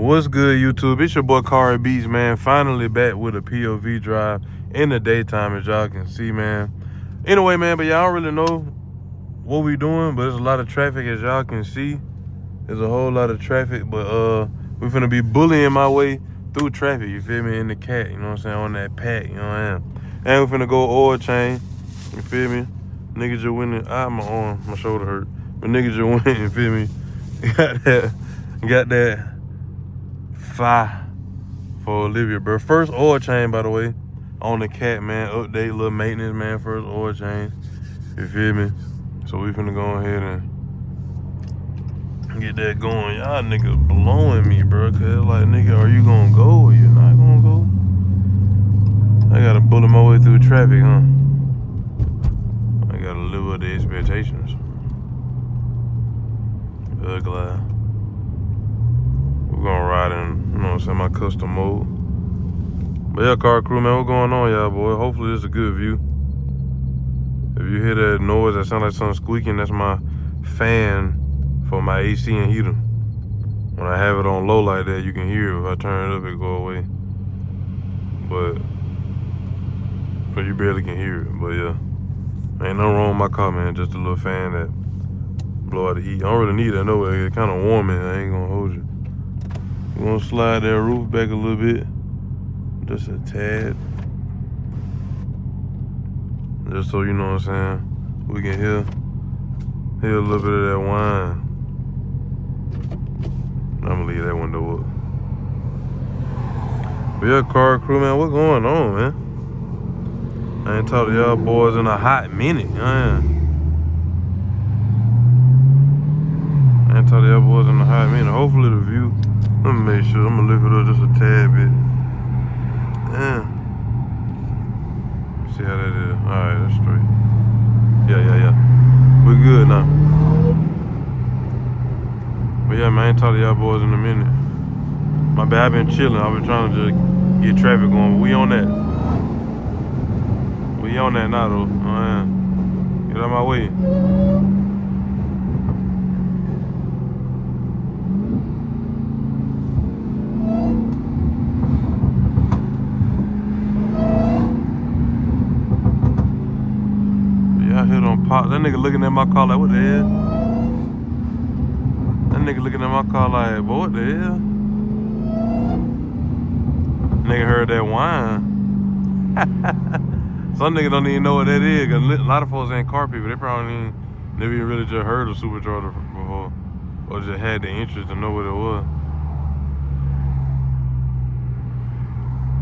What's good, YouTube? It's your boy Kari Beats, man. Finally back with a POV drive in the daytime, as y'all can see, man. Anyway, man, but y'all don't really know what we doing, but there's a lot of traffic, as y'all can see. There's a whole lot of traffic, but we're finna be bullying my way through traffic, you feel me, in the cat, you know what I'm saying, on that pack, you know what I am. And we're finna go oil change, you feel me? Nigga just went in, my arm, my shoulder hurt. But nigga just went, you feel me? Got that fire for Olivia, bro. First oil change, by the way, on the cat, man. Update, little maintenance, man. First oil change, you feel me? So we finna go ahead and get that going. Y'all niggas blowing me, bro. Cause like, nigga, are you gonna go or you not gonna go? I gotta bullet my way through traffic, huh? I gotta live up to expectations. Ugly. We're gonna ride in, you know what I'm saying, my custom mode. But yeah, car crew, man, what's going on, y'all, boy? Hopefully this is a good view. If you hear that noise that sounds like something squeaking, that's my fan for my AC and heater. When I have it on low like that, you can hear it. If I turn it up, it go away. But you barely can hear it. But yeah, ain't nothing wrong with my car, man. Just a little fan that blow out the heat. I don't really need that, no way. It's kind of warm in here. I ain't gonna hold you. We're gonna slide that roof back a little bit. Just a tad. Just so you know what I'm saying, we can hear a little bit of that wine. I'm gonna leave that window up. But yeah, car crew, man, what's going on, man? I ain't talked to y'all boys in a hot minute, man. I ain't talked to y'all boys in a hot minute. Hopefully the view, let me make sure, I'm gonna lift it up just a tad bit. Yeah. See how that is. Alright, that's straight. Yeah. We good now. But yeah, man, I ain't talked to y'all boys in a minute. My bad, I've been chilling. I've been trying to just get traffic going. But we on that. We on that now, though. Get out of my way. Y'all hit on pop. That nigga looking at my car like, what the hell? That nigga looking at my car like, boy, what the hell? Nigga heard that whine. Some niggas don't even know what that is, cause a lot of folks ain't car people. They probably never even really just heard of supercharger before, or just had the interest to know what it was.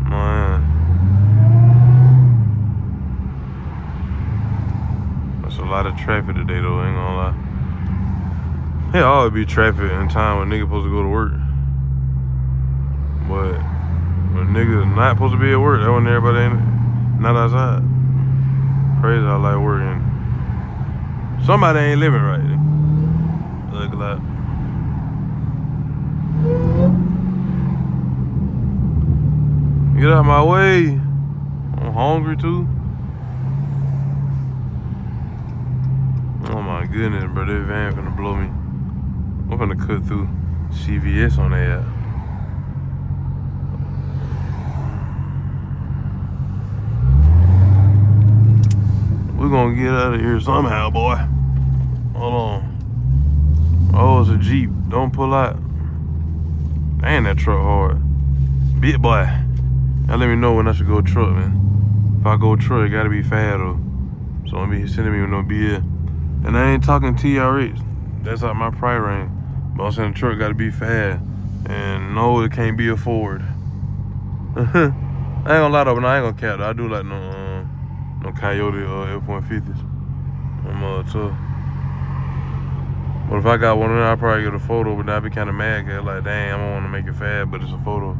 Man, that's a lot of traffic today, though. Ain't gonna lie. There always be traffic in time when niggas supposed to go to work, but when niggas not supposed to be at work, that when everybody ain't not outside. Crazy how like working. Somebody ain't living right. Look like. Get out of my way. I'm hungry too. Oh my goodness, bro, this van finna blow me. I'm finna cut through CVS on that. We're gonna get out of here somehow, boy. Hold on. Oh, it's a Jeep. Don't pull out. Dang, that truck hard. Big boy. Now let me know when I should go truck, man. If I go truck, it gotta be fast, though. So don't be sending me with no BS. And I ain't talking TRX. That's out my price range. But I'm saying the truck gotta be fast. And no, it can't be a Ford. I ain't gonna lie though, but I ain't gonna cap though. I do like no Coyote F-150s. I'm tough. But if I got one of them, I'd probably get a photo, but I'd be kind of mad, cause like, dang, I don't want to make it fast, but it's a photo.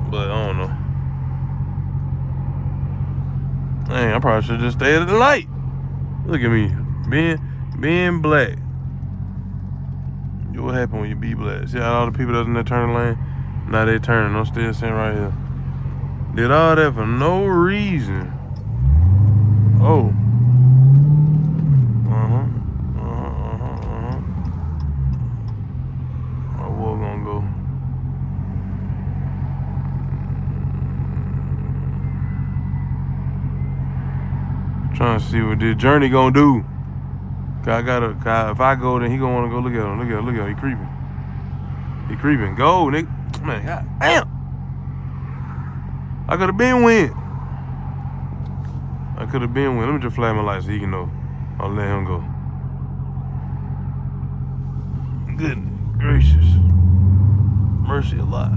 But I don't know. Dang, I probably should just stay at the light. Look at me, being black. What happened when you be black? See how all the people that's in that turn lane, now they turning. I'm still sitting right here. Did all that for no reason. Oh. Trying to see what this journey gonna do. Cause if I go, then he gonna wanna go look at him. Look at him. He creeping. He creeping. Go, nigga. Man, god damn. I could have been win. Let me just flag my lights so he can know. I'll let him go. Good gracious. Mercy Allah.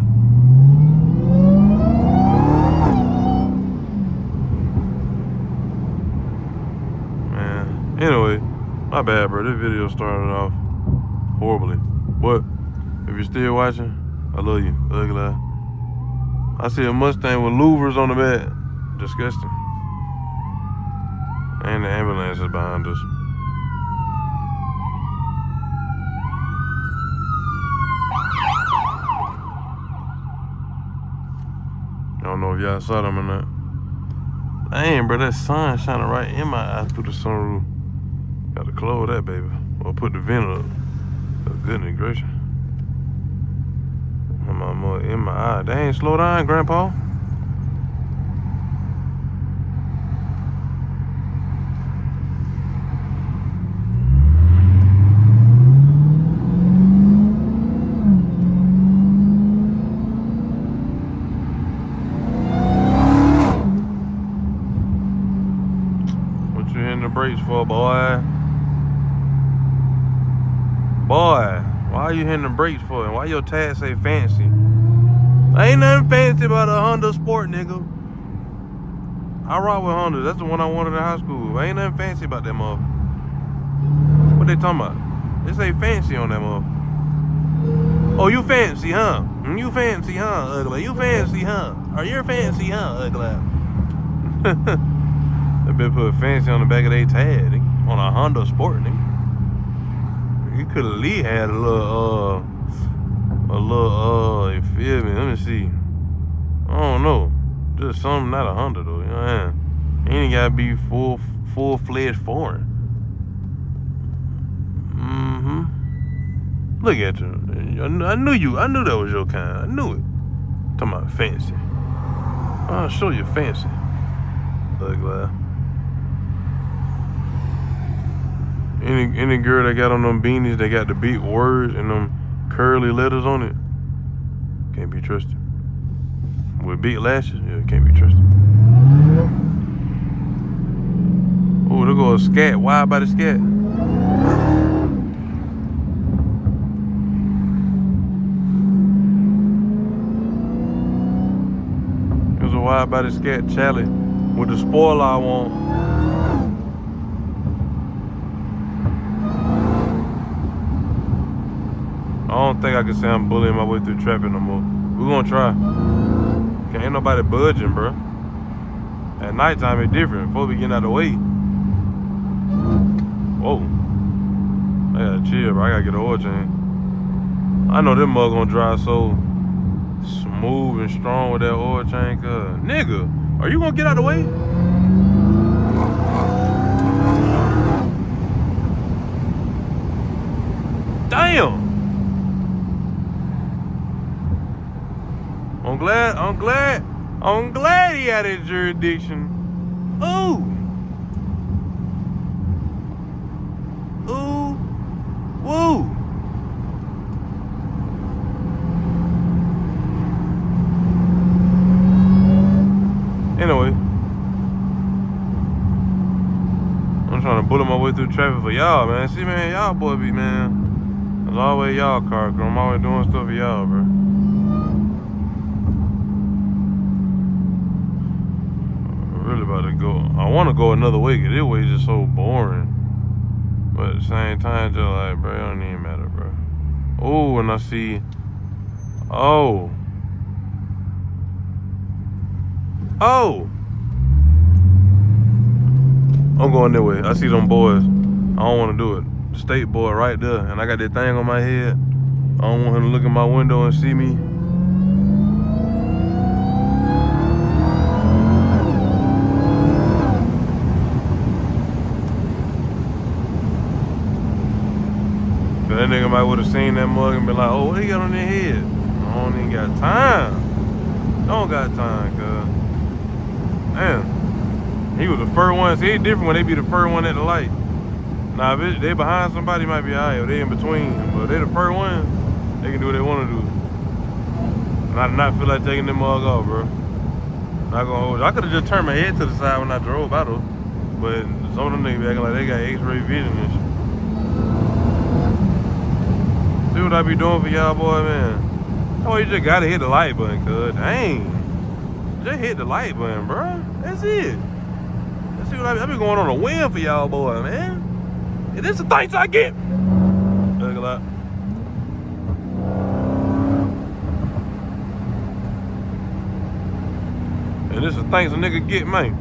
Man. Anyway, my bad, bro. This video started off horribly. But if you're still watching, I love you. Ugly eye. I see a Mustang with louvers on the back. Disgusting. And the ambulance is behind us. I don't know if y'all saw them or not. Dang, bro, that sun shining right in my eye through the sunroof. Got to close that, baby. Or put the vent up. Oh, goodness gracious. In my eye. Dang, slow down, Grandpa. What you hitting the brakes for, boy? Boy, why are you hitting the brakes for? And why your tag say fancy? Ain't nothing fancy about a Honda Sport, nigga. I ride with Honda. That's the one I wanted in high school. Ain't nothing fancy about that mother. What they talking about? They say fancy on that mother. Oh, you fancy, huh? You fancy, huh, ugly? You fancy, huh? Are you fancy, huh, ugly? They better put fancy on the back of their tag, nigga. On a Honda Sport, nigga. You could have at least had a little, you feel me? Let me see. I don't know. Just something, not a Honda though, you know what I mean? You ain't gotta be full-fledged foreign. Look at you. I knew that was your kind. I knew it. Talking about fancy. I'll show you fancy. Ugly. Any girl that got on them beanies, they got the big words and them curly letters on it, can't be trusted. With big lashes, yeah, can't be trusted. Oh, there go a scat. Wide body scat. There's a wide body scat Charlie with the spoiler I want. I don't think I can say I'm bullying my way through traffic no more. We're gonna try. Ain't nobody budging, bro. At nighttime, it's different. Before we get out of the way. Whoa. I gotta chill, bro. I gotta get an oil change. I know them mug gonna drive so smooth and strong with that oil change, cuz. Nigga, are you gonna get out of the way? Damn. I'm glad he had his jurisdiction. Ooh. Woo. Anyway, I'm trying to bullet my way through traffic for y'all, man. See, man, y'all boy be, man. There's always y'all car, cause I'm always doing stuff for y'all, bro. Really about to go. I want to go another way, cause this way is just so boring. But at the same time, just like, bro, it don't even matter, bro. Oh, and I see. Oh. I'm going that way. I see them boys. I don't want to do it. The state boy right there, and I got that thing on my head. I don't want him to look in my window and see me. That nigga might would have seen that mug and been like, oh, what he got on their head? I don't even got time. Don't got time, cuz. Damn. He was the first one. See, it's different when they be the first one at the light. Now, if they behind somebody, might be alright, or they in between. But they the first one, they can do what they want to do. And I do not feel like taking them mug off, bro. Not gonna hold you. I could have just turned my head to the side when I drove by though. But some of them niggas acting like they got X-ray vision and shit. See what I be doing for y'all, boy, man. Oh, you just gotta hit the light button, cuz. Dang. Just hit the light button, bro. That's it. Let's see what I be going on a whim for y'all, boy, man. And this the things I get. Look at that. And this is things a nigga get, man.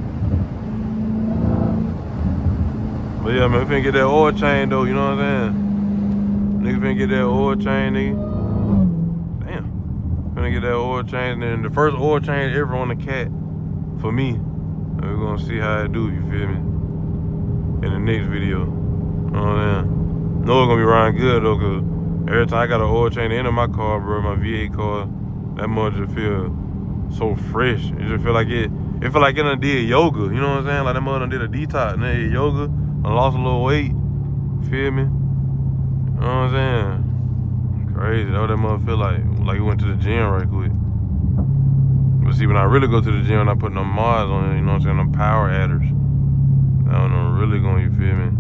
But yeah, man, we finna get that oil change though, you know what I'm saying? Nigga finna get that oil change, nigga. Damn. Finna get that oil change, and then the first oil change ever on the cat for me. And we're gonna see how it do, you feel me? In the next video. You know what I'm saying? Know it's gonna be riding good though, cause every time I got an oil change in my car, bro, my V8 car, that much just feel so fresh. It just feel like it feel like it done did yoga, you know what I'm saying? Like that mother done did a detox and then did yoga. I lost a little weight, feel me? You know what I'm saying? Crazy, that's what that mother feel like we went to the gym right quick. But see, when I really go to the gym, I put no Mars on it, you know what I'm saying? Them power adders. I don't know, really going, you feel me?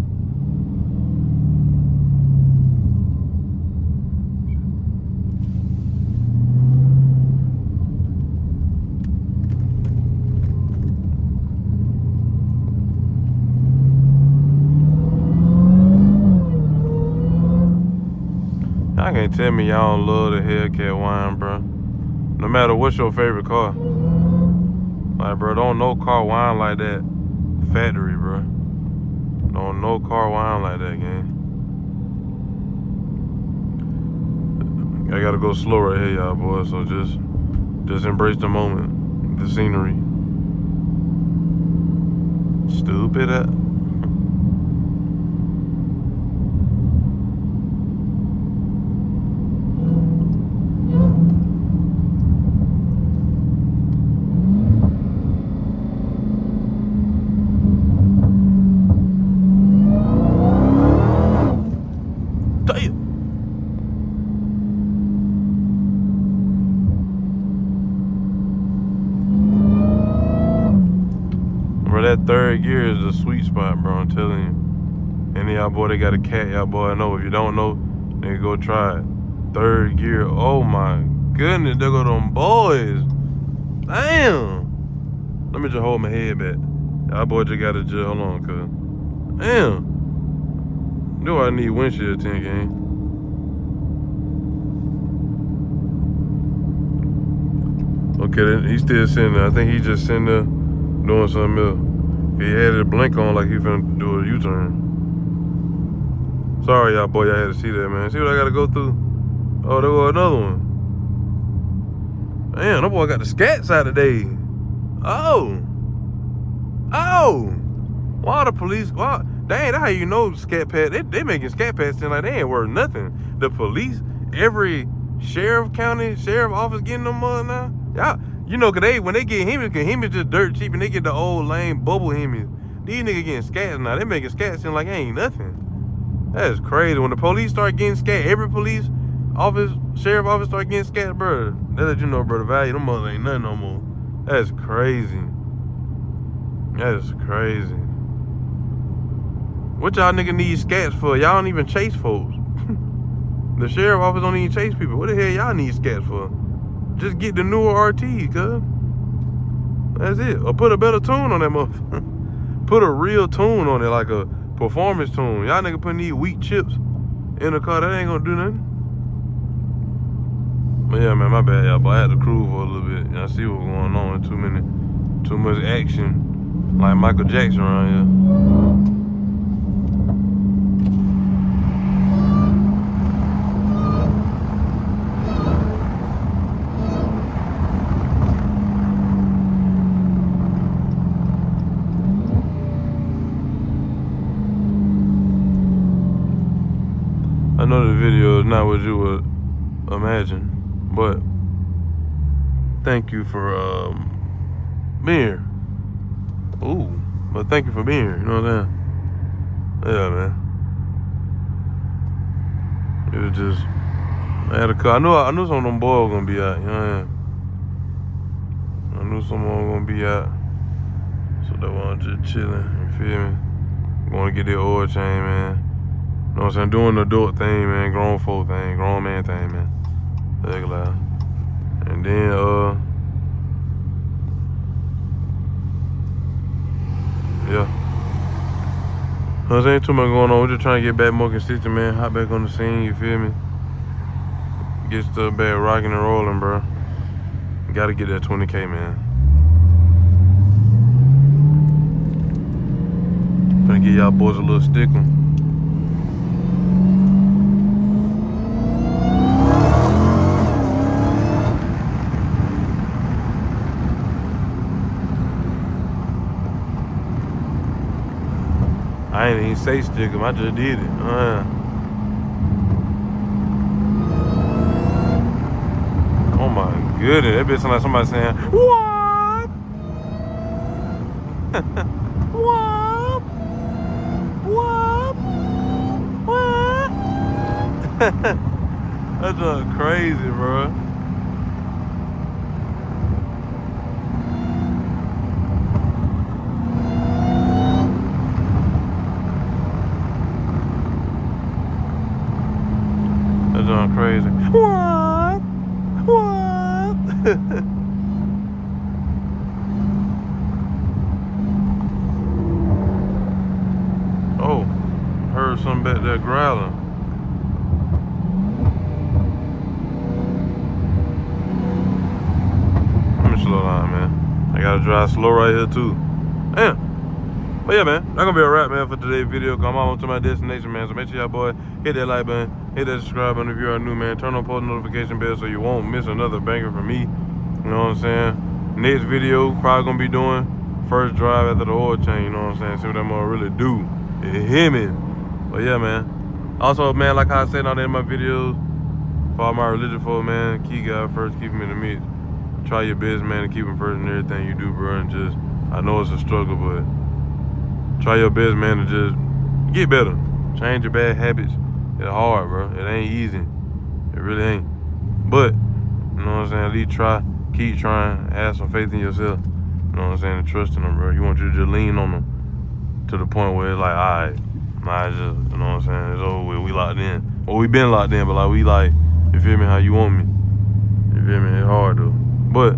Y'all can't tell me y'all don't love the Hellcat wine, bro. No matter what's your favorite car. Like, bro, don't no car wine like that. Factory, bro. Don't no car wine like that, gang. I gotta go slow right here, y'all, boys. So just embrace the moment, the scenery. Stupid at. Bro, that third gear is the sweet spot, bro, I'm telling you. Any of y'all boy that got a cat, y'all boy know. If you don't know, then go try it. Third gear, oh my goodness, there go them boys. Damn. Let me just hold my head back. Y'all boy just gotta just, hold on, cuz. Damn. Do I need windshield tint, gang? Okay, then he's still sitting there. I think he just sitting there doing something else. He had a blink on like he finna do a U-turn. Sorry, y'all boy, y'all had to see that, man. See what I gotta go through? Oh, there was another one. Damn, that boy got the scats out today. Oh. Why the police? Why? Dang, that's how you know scat pads. They making scat pads seem like they ain't worth nothing. The police, every sheriff office getting them mud now. Y'all, you know, cause when they get Hemis, cause Hemis just dirt cheap and they get the old lame bubble Hemis. These niggas getting scats now. They making scats seem like ain't nothing. That's crazy. When the police start getting scat, every police office, sheriff office start getting scat, bro. That let you know, bro, the value them mother ain't nothing no more. That's crazy. That is crazy. What y'all nigga need scats for? Y'all don't even chase folks. The sheriff office don't even chase people. What the hell y'all need scats for? Just get the newer RT, cuz. That's it. Or put a better tune on that motherfucker. Put a real tune on it, like a performance tune. Y'all nigga putting these weak chips in the car, that ain't gonna do nothing. But yeah, man, my bad, y'all. But I had to cruise for a little bit. Y'all see what's going on in 2 minutes. Too much action. Like Michael Jackson around here. I know the video is not what you would imagine, but thank you for being here. Ooh. But thank you for being here, you know what I'm saying? Yeah, man. It was just, I had a car. I knew some of them boys were gonna be out, you know what I'm saying? I knew some of them were gonna be out. So they were just chilling, you feel me? Going to get their oil change, man. You know what I'm saying? Doing the adult thing, man. Grown folk thing, grown man thing, man. Regular. And then, yeah. There ain't too much going on. We're just trying to get back more consistent, man. Hop back on the scene, you feel me? Get stuff back rocking and rolling, bro. Gotta get that 20K, man. Gonna give y'all boys a little stickle. I ain't even say stick 'em, I just did it. Oh my goodness, that bitch sound like somebody saying, what? What? What? What? That's just crazy, bro. That's just crazy. What? What? Oh, heard something back there growling. Let me slow down, man. I gotta drive slow right here too. Damn. But yeah, man, that's gonna be a wrap, man, for today's video. Come on to my destination, man. So make sure y'all boy hit that like button, hit that subscribe button if you are new, man. Turn on post notification bell so you won't miss another banger from me. You know what I'm saying? Next video, probably gonna be doing first drive after the oil change. You know what I'm saying? See what that mother really do. You hear me? But yeah, man. Also, man, like I said on in my videos, for all my religious folk, man, keep God first, keep him in the midst. Try your best, man, to keep him first in everything you do, bro. And just, I know it's a struggle, but try your best, man, to just get better. Change your bad habits. It's hard, bro. It ain't easy. It really ain't. But, you know what I'm saying? At least try, keep trying, have some faith in yourself. You know what I'm saying? And trust in them, bro. You want you to just lean on them to the point where it's like, all right, nah, just, you know what I'm saying? It's over with. We locked in. Well, we been locked in, but like, we like, you feel me, how you want me. You feel me? It's hard, though. But,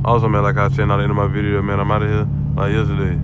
also, man, like I said at the end of my video, man, I'm out of here like yesterday.